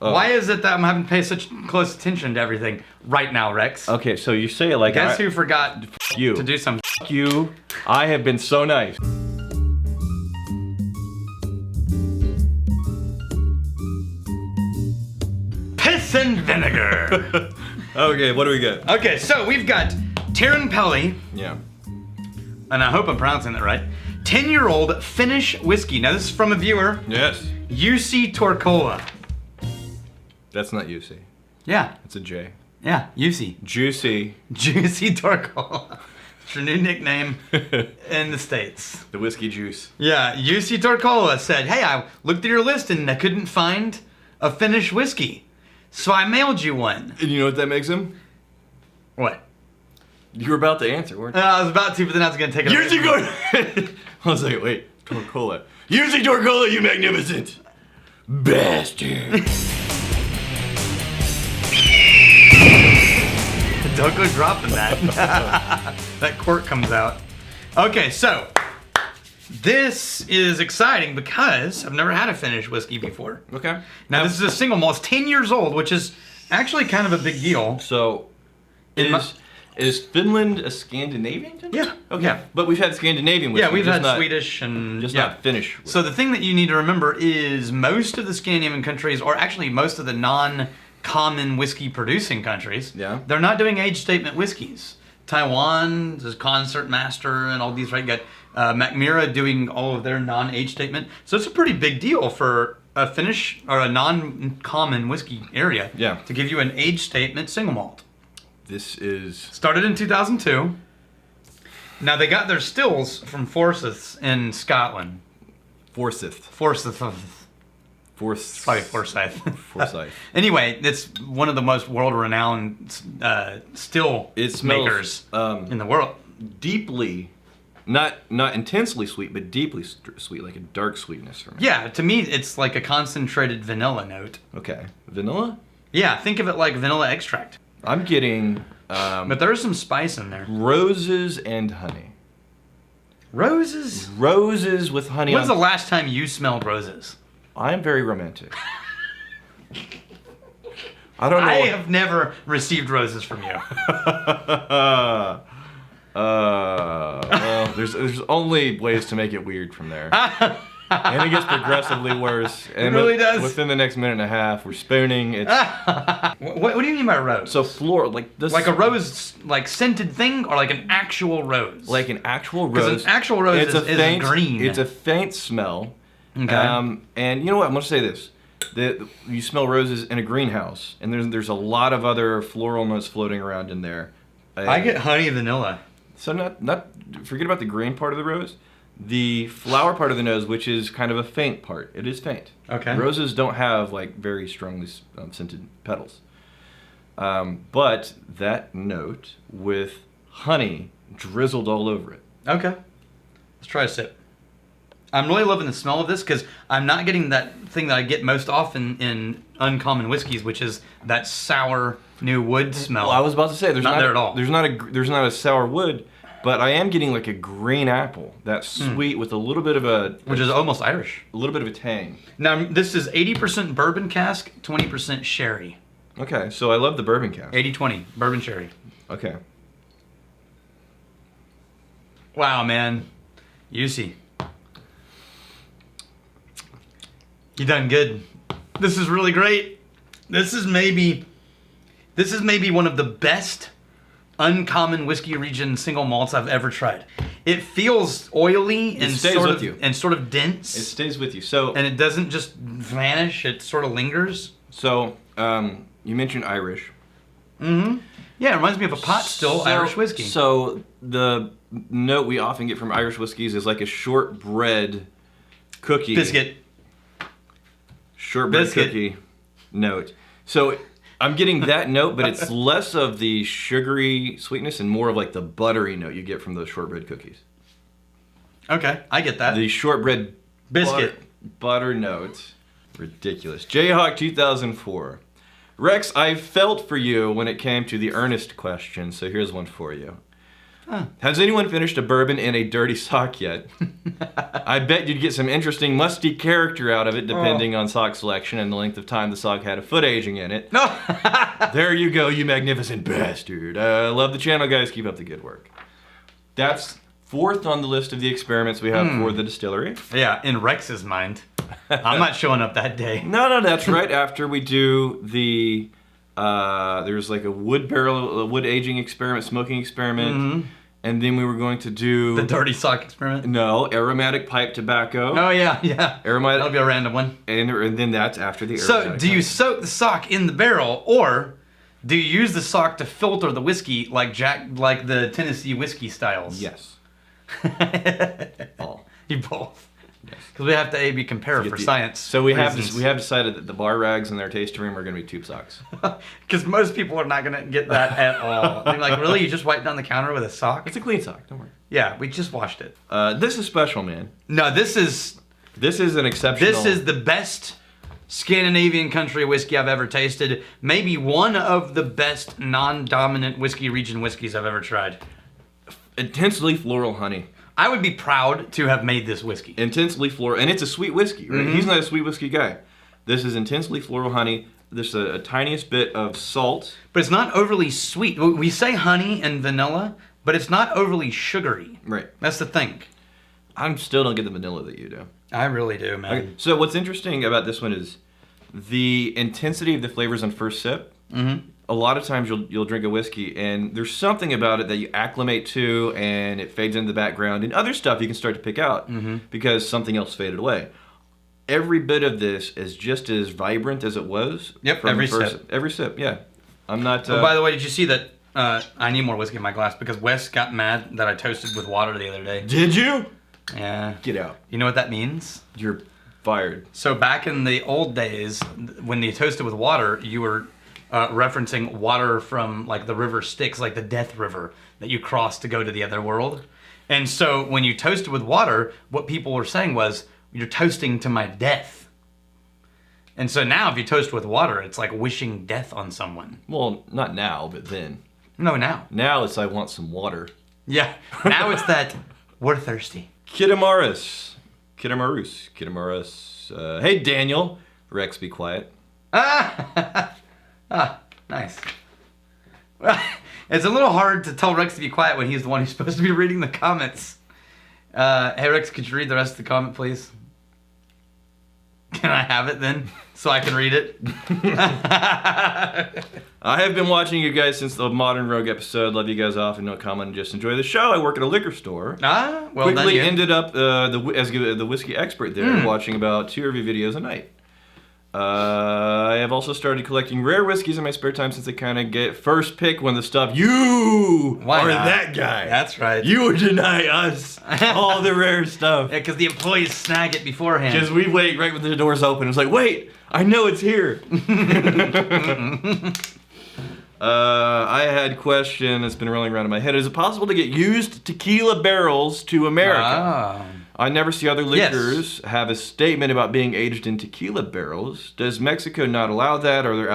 Why is it that I'm having to pay such close attention to everything right now, Rex? Okay, so you say it like Guess who forgot you. to do something? F you. I have been so nice. Piss and vinegar. Okay, what do we get? Okay, so we've got Teerenpeli, Yeah. and I hope I'm pronouncing that right, 10-year-old Finnish whiskey. Now this is from a viewer, Yes. UC Torkola. That's not UC. Yeah, It's a J. yeah, UC. Juicy. Juicy Torkola. It's your new nickname in the States. The whiskey juice. Yeah, UC Torkola said, hey, I looked at your list and I couldn't find a Finnish whiskey. So I mailed you one. And you know what that makes him? What? You were about to answer, weren't you? I was about to, but then I was going to take it away. UC Torkola. I was like, wait, Torkola. UC Torkola, you magnificent bastard. Don't go dropping that. That cork comes out. Okay, so this is exciting because I've never had a Finnish whiskey before. Okay. Now this is a single malt. It's 10 years old, which is actually kind of a big deal. So, is Finland a Scandinavian country? Yeah. Okay. Yeah. But we've had Scandinavian whiskey. Yeah, we've just had not, Swedish and just yeah. not Finnish. So the thing that you need to remember is most of the Scandinavian countries, or actually most of the non-common whiskey producing countries, Yeah. they're not doing age statement whiskeys. Taiwan, there's Concert Master and all these, right? You got Macmira doing all of their non-age statement. So it's a pretty big deal for a Finnish or a non-common whiskey area to give you an age statement single malt. This is... Started in 2002. Now they got their stills from Forsyths in Scotland. Forsyth. Forsyth. Probably Forsyth. Forsyth. Anyway, it's one of the most world-renowned still makers in the world. Deeply, not intensely sweet, but deeply sweet, like a dark sweetness for me. Yeah, to me, it's like a concentrated vanilla note. Okay. Vanilla? Yeah, think of it like vanilla extract. I'm getting... but there's some spice in there. Roses and honey. Roses? Roses with honey. When's the last time you smelled roses? I'm very romantic. I don't know. I have never received roses from you. Well, there's only ways to make it weird from there. And it gets progressively worse. And it really does. Within the next minute and a half, we're spooning. It's what do you mean by rose? so floral, like this. Like a rose, like scented thing, or like an actual rose? Like an actual rose. Because an actual rose is green. It's a faint smell. Okay. And you know what? I'm gonna say this: you smell roses in a greenhouse, and there's a lot of other floral notes floating around in there. I get honey and vanilla. So not forget about the green part of the rose. The flower part of the nose, which is kind of a faint part. It is faint. Okay. Roses don't have like very strongly scented petals. But that note with honey drizzled all over it. Okay. Let's try a sip. I'm really loving the smell of this because I'm not getting that thing that I get most often in uncommon whiskeys, which is that sour new wood smell. Well, I was about to say there's not there at all. There's not a sour wood, but I am getting like a green apple. That's sweet with a little bit of which is almost Irish. A little bit of a tang. Now this is 80% bourbon cask, 20% sherry. Okay, so I love the bourbon cask. 80-20 bourbon sherry. Okay. Wow, man. UC. You done good. This is really great. This is maybe one of the best uncommon whiskey region single malts I've ever tried. It feels oily and sort of dense. It stays with you. So and it doesn't just vanish. It sort of lingers. So you mentioned Irish. Mm-hmm. Yeah, it reminds me of a pot still Irish whiskey. So the note we often get from Irish whiskeys is like a shortbread cookie. Biscuit. Shortbread cookie note. So I'm getting that note, but it's less of the sugary sweetness and more of like the buttery note you get from those shortbread cookies. Okay, I get that. The shortbread biscuit butter note. Ridiculous. Jayhawk 2004. Rex, I felt for you when it came to the earnest question, so here's one for you. Has anyone finished a bourbon in a dirty sock yet? I bet you'd get some interesting musty character out of it depending on sock selection and the length of time the sock had a foot aging in it. No. There you go, you magnificent bastard. Love the channel, guys. Keep up the good work. That's 4th on the list of the experiments we have for the distillery. Yeah, in Rex's mind. I'm not showing up that day. No, that's right after we do the... there's like a wood aging experiment, smoking experiment. And then we were going to do... The dirty sock experiment? No, aromatic pipe tobacco. Oh, yeah. Aromatic... That'll be a random one. And then that's after the So, do you soak the sock in the barrel, or do you use the sock to filter the whiskey like the Tennessee whiskey styles? Yes. All. You both. Because we have to be compare for science. So we have decided that the bar rags in their tasting room are going to be tube socks. Because most people are not going to get that at all. They're like, really? You just wiped down the counter with a sock? It's a clean sock. Don't worry. Yeah, we just washed it. This is special, man. No, this is an exceptional... This is the best Scandinavian country whiskey I've ever tasted. Maybe one of the best non-dominant whiskey region whiskeys I've ever tried. Intensely floral honey. I would be proud to have made this whiskey. Intensely floral, and it's a sweet whiskey, right? He's not a sweet whiskey guy. This is intensely floral honey. There's a tiniest bit of salt. But it's not overly sweet. We say honey and vanilla, but it's not overly sugary. Right. That's the thing. I still don't get the vanilla that you do. I really do, man. Okay. So what's interesting about this one is the intensity of the flavors on first sip. A lot of times you'll drink a whiskey and there's something about it that you acclimate to and it fades into the background, and other stuff you can start to pick out because something else faded away. Every bit of this is just as vibrant as it was. Yep, from every the first sip. Every sip, yeah. I'm not... Oh, by the way, did you see that I need more whiskey in my glass because Wes got mad that I toasted with water the other day? Did you? Yeah. Get out. You know what that means? You're fired. So back in the old days, when you toasted with water, you were... referencing water from like the river Styx, like the Death River that you cross to go to the other world. And so when you toasted with water, what people were saying was, you're toasting to my death. And so now if you toast with water, it's like wishing death on someone. Well, not now, but then. No, now. Now it's I want some water. Yeah, now it's that we're thirsty. Kitamaris. Hey, Daniel. Rex, be quiet. Nice. Well, it's a little hard to tell Rex to be quiet when he's the one who's supposed to be reading the comments. Hey Rex, could you read the rest of the comment, please? Can I have it then, so I can read it? I have been watching you guys since the Modern Rogue episode. Love you guys off and no comment and just enjoy the show. I work at a liquor store. Well, Quickly then ended up as the whiskey expert there, watching about 2 review videos a night. I have also started collecting rare whiskeys in my spare time since I kind of get first pick when the stuff that guy. That's right. You would deny us all the rare stuff. Yeah, because the employees snag it beforehand. Because we wait right when the doors open. It's like, wait, I know it's here. I had a question that's been rolling around in my head. Is it possible to get used tequila barrels to America? I never see other liquors have a statement about being aged in tequila barrels. Does Mexico not allow that? Are there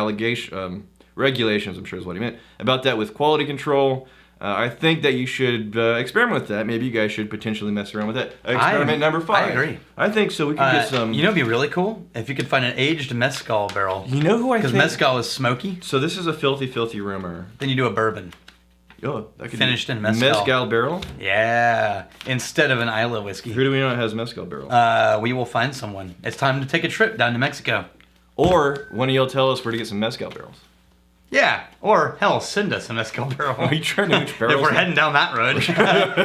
regulations, I'm sure is what he meant, about that with quality control? I think that you should experiment with that. Maybe you guys should potentially mess around with that. Experiment number 5. I agree. I think so. We could get some... You know what'd be really cool? If you could find an aged mezcal barrel. You know who I think... Because mezcal is smoky. So this is a filthy, filthy rumor. Then you do a bourbon. Oh, that could Finished be in mezcal. Mezcal barrel? Yeah. Instead of an Isla whiskey. Who do we know has mezcal barrel? We will find someone. It's time to take a trip down to Mexico. Or one of y'all tell us where to get some mezcal barrels. Yeah. Or, hell, send us a mezcal barrel. Are you trying to reach barrels? If we're heading down that road,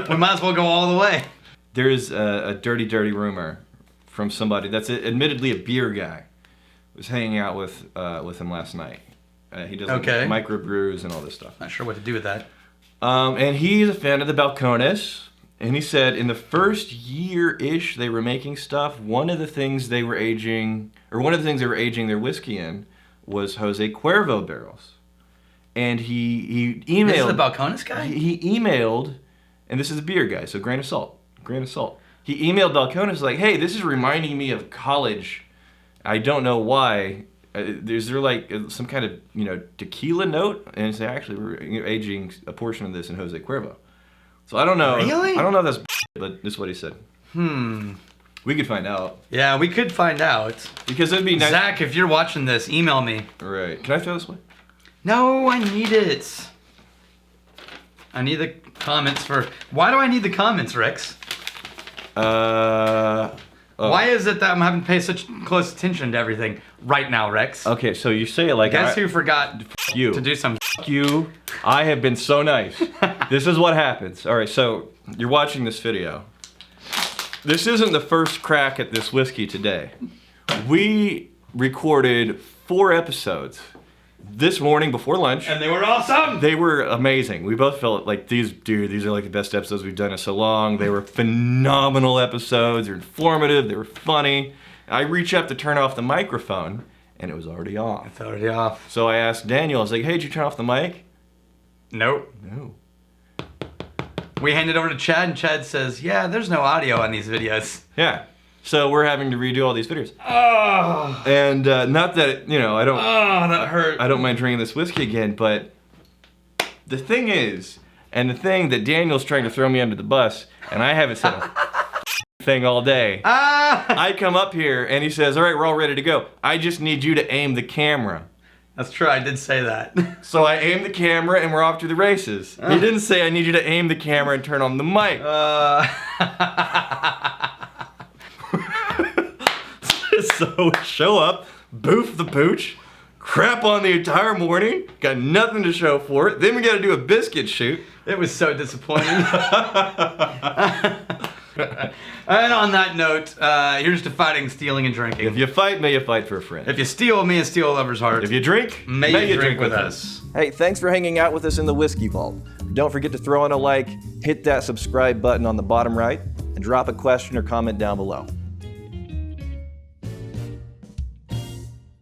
we might as well go all the way. There is a dirty, dirty rumor from somebody that's admittedly a beer guy. Was hanging out with him last night. He does like microbrews and all this stuff. Not sure what to do with that. And he's a fan of the Balcones. And he said in the first year-ish they were making stuff, one of the things they were aging their whiskey in was Jose Cuervo barrels. And he emailed... This is the Balcones guy? He emailed, and this is a beer guy, so grain of salt. He emailed Balcones like, hey, this is reminding me of college. I don't know why. Is there like some kind of tequila note? And it's actually we're aging a portion of this in Jose Cuervo. So I don't know. Really? I don't know if that's but this is what he said. We could find out. Yeah, we could find out. Because it'd be nice. Zach, if you're watching this, email me. Right. Can I throw this away? No, I need it. I need the comments for... Why do I need the comments, Rex? Oh. Why is it that I'm having to pay such close attention to everything right now, Rex? Okay, so you say it like... Guess who forgot you. to do some... You. I have been so nice. This is what happens. All right, so you're watching this video. This isn't the first crack at this whiskey today. We recorded 4 episodes this morning before lunch. And they were awesome! They were amazing. We both felt like these are like the best episodes we've done in so long. They were phenomenal episodes. They're informative. They were funny. I reach up to turn off the microphone, and it was already off. It's already off. So I asked Daniel, I was like, hey, did you turn off the mic? Nope. No. We hand it over to Chad, and Chad says, yeah, there's no audio on these videos. Yeah. So we're having to redo all these videos. Oh. And not that, I don't... Oh, that hurt. I don't mind drinking this whiskey again, but the thing is, and the thing that Daniel's trying to throw me under the bus, and I haven't said a thing all day. I come up here, and he says, all right, we're all ready to go. I just need you to aim the camera. That's true, I did say that. So I aimed the camera, and we're off to the races. He didn't say I need you to aim the camera and turn on the mic. So show up, boof the pooch, crap on the entire morning, got nothing to show for it. Then we got to do a biscuit shoot. It was so disappointing. And on that note, here's to fighting, stealing, and drinking. If you fight, may you fight for a friend. If you steal, may you steal a lover's heart. If you drink, may you drink with us. Hey, thanks for hanging out with us in the Whiskey Vault. Don't forget to throw in a like, hit that subscribe button on the bottom right, and drop a question or comment down below.